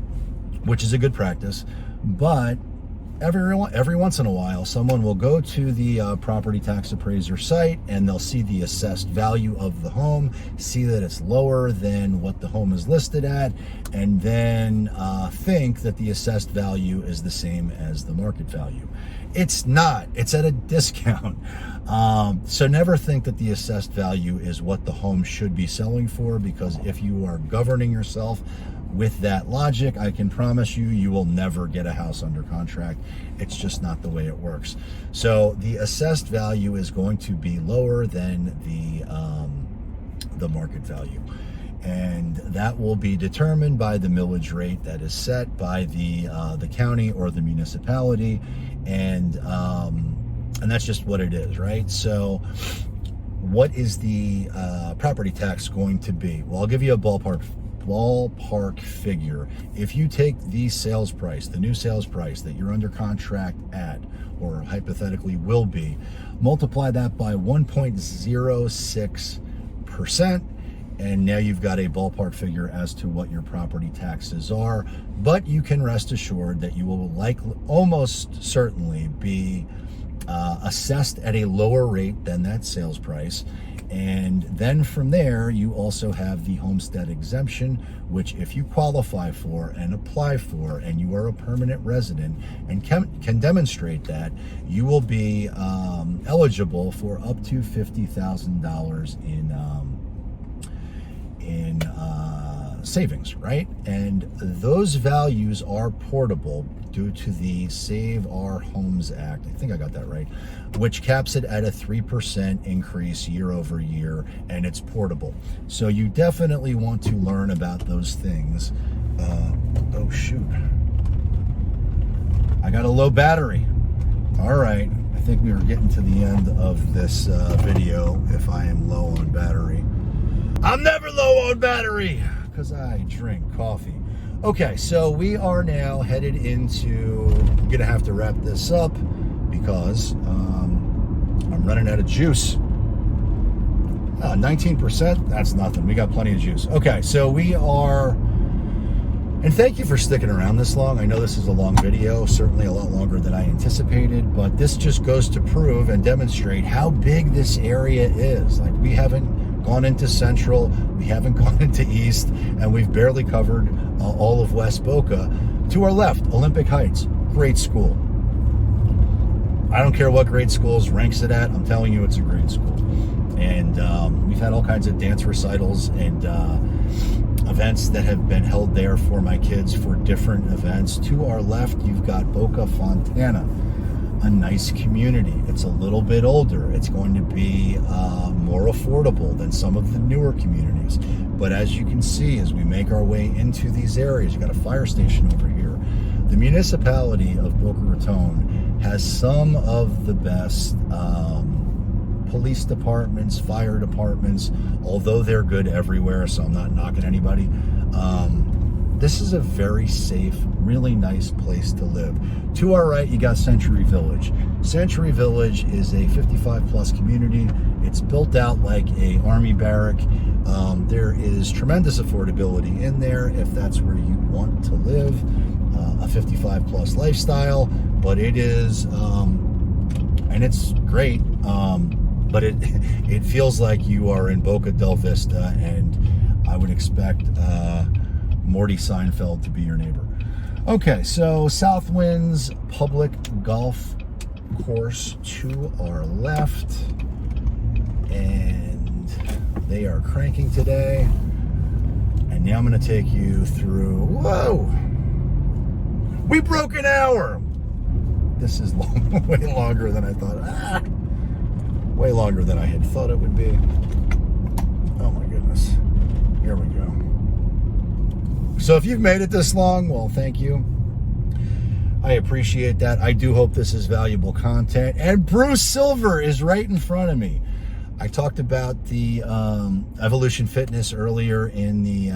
which is a good practice, but every once in a while, someone will go to the property tax appraiser site, and they'll see the assessed value of the home, see that it's lower than what the home is listed at, and then think that the assessed value is the same as the market value. It's not. It's at a discount. So never think that the assessed value is what the home should be selling for, because if you are governing yourself with that logic, I can promise you, you will never get a house under contract. It's just not the way it works. So the assessed value is going to be lower than the market value. And that will be determined by the millage rate that is set by the county or the municipality. And that's just what it is, right? So what is the property tax going to be? Well, I'll give you a ballpark figure. If you take the sales price, the new sales price that you're under contract at, or hypothetically will be, multiply that by 1.06%, and now you've got a ballpark figure as to what your property taxes are. But you can rest assured that you will almost certainly be assessed at a lower rate than that sales price. And then from there, you also have the homestead exemption, which if you qualify for and apply for, and you are a permanent resident and can demonstrate that, you will be eligible for up to $50,000 in savings, right? And those values are portable due to the Save Our Homes Act. I think I got that right, which caps it at a 3% increase year over year, and it's portable. So you definitely want to learn about those things. Oh shoot, I got a low battery. All right, I think we are getting to the end of this video if I am low on battery. I'm never low on battery because I drink coffee. Okay, so we are now headed into, I'm gonna have to wrap this up because I'm running out of juice. 19%, that's nothing. We got plenty of juice. Okay, so we are, and thank you for sticking around this long. I know this is a long video, certainly a lot longer than I anticipated, but this just goes to prove and demonstrate how big this area is. Like, we haven't gone into Central, we haven't gone into East, and we've barely covered all of West Boca. To our left, Olympic Heights, great school. I don't care what grade schools ranks it at. I'm telling you, it's a great school. And we've had all kinds of dance recitals and events that have been held there for my kids for different events. To our left, you've got Boca Fontana, a nice community. It's a little bit older. It's going to be more affordable than some of the newer communities. But as you can see, as we make our way into these areas, you got a fire station over here. The municipality of Boca Raton has some of the best police departments, fire departments, although they're good everywhere, so I'm not knocking anybody. This is a very safe, really nice place to live. To our right, you got Century Village. Century Village is a 55-plus community. It's built out like a army barrack. There is tremendous affordability in there if that's where you want to live, a 55-plus lifestyle, but it is, and it's great, but it feels like you are in Boca del Vista, and I would expect Morty Seinfeld to be your neighbor. Okay, so Southwind's public golf course to our left, and they are cranking today. And now I'm going to take you through. Whoa! We broke an hour. This is way longer than I thought. Way longer than I had thought it would be. Oh my goodness. Here we go. So if you've made it this long, well, thank you. I appreciate that. I do hope this is valuable content. And Bruce Silver is right in front of me. I talked about the Evolution Fitness earlier in the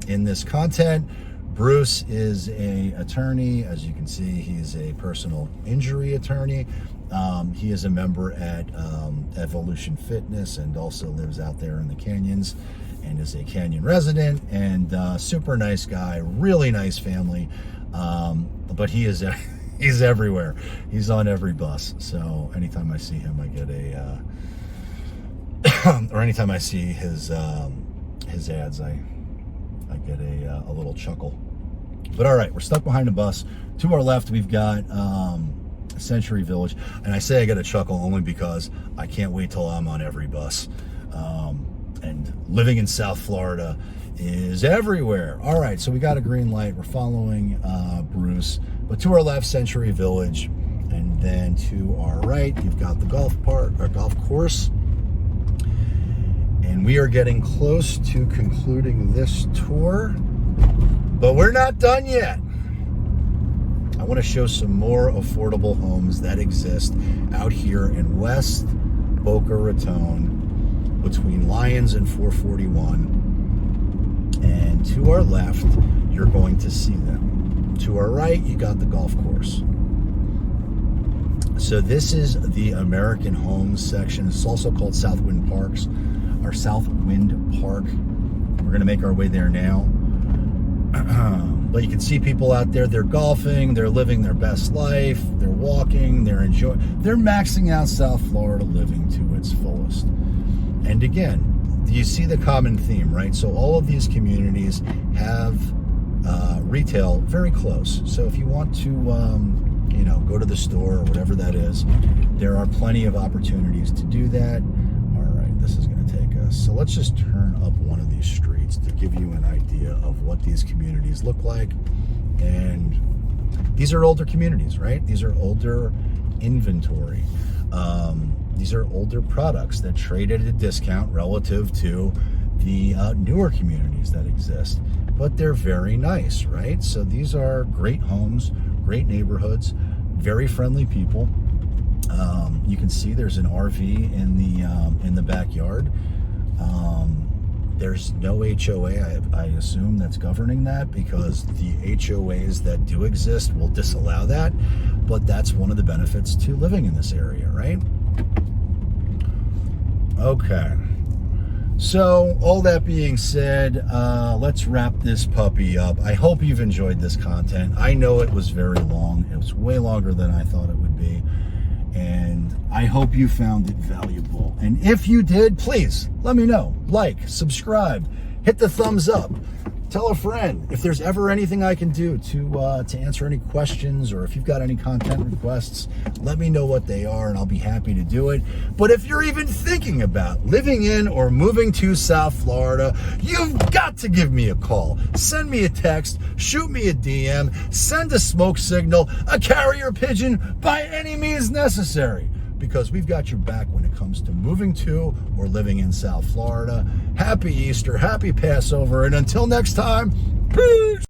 in this content. Bruce is an attorney. As you can see, he's a personal injury attorney. He is a member at Evolution Fitness and also lives out there in the canyons and is a canyon resident and super nice guy, really nice family. But he's everywhere. He's on every bus. So anytime I see him, I get a, or anytime I see his ads, I get a little chuckle. But all right, we're stuck behind a bus. To our left, we've got Century Village. And I say I get a chuckle only because I can't wait till I'm on every bus. And living in South Florida is everywhere. All right, so we got a green light. We're following Bruce. But to our left, Century Village. And then to our right, you've got the golf course. And we are getting close to concluding this tour, but we're not done yet. I want to show some more affordable homes that exist out here in West Boca Raton between Lyons and 441. And to our left, you're going to see them. To our right, you got the golf course. So this is the American Homes section. It's also called Southwind Parks, or Southwind Park. We're going to make our way there now. But you can see people out there, they're golfing, they're living their best life, they're walking, they're maxing out South Florida living to its fullest. And again, you see the common theme, right? So all of these communities have retail very close. So if you want to, go to the store or whatever that is, there are plenty of opportunities to do that. All right, this is going to take us. So let's just turn up one of these streets to give you an idea of what these communities look like. And these are older communities, right? These are older inventory. These are older products that trade at a discount relative to the newer communities that exist. But they're very nice, right? So these are great homes, great neighborhoods, very friendly people. You can see there's an RV in the backyard. There's no HOA, I assume, that's governing that, because the HOAs that do exist will disallow that. But that's one of the benefits to living in this area, right? Okay. So all that being said, let's wrap this puppy up. I hope you've enjoyed this content. I know it was very long. It was way longer than I thought it would be. And I hope you found it valuable. And if you did, please let me know. Like, subscribe, hit the thumbs up. tell a friend. If there's ever anything I can do to answer any questions, or if you've got any content requests, let me know what they are and I'll be happy to do it. But if you're even thinking about living in or moving to South Florida, you've got to give me a call. Send me a text, shoot me a DM, send a smoke signal, a carrier pigeon, by any means necessary. Because we've got your back when it comes to moving to or living in South Florida. Happy Easter, happy Passover, and until next time, peace!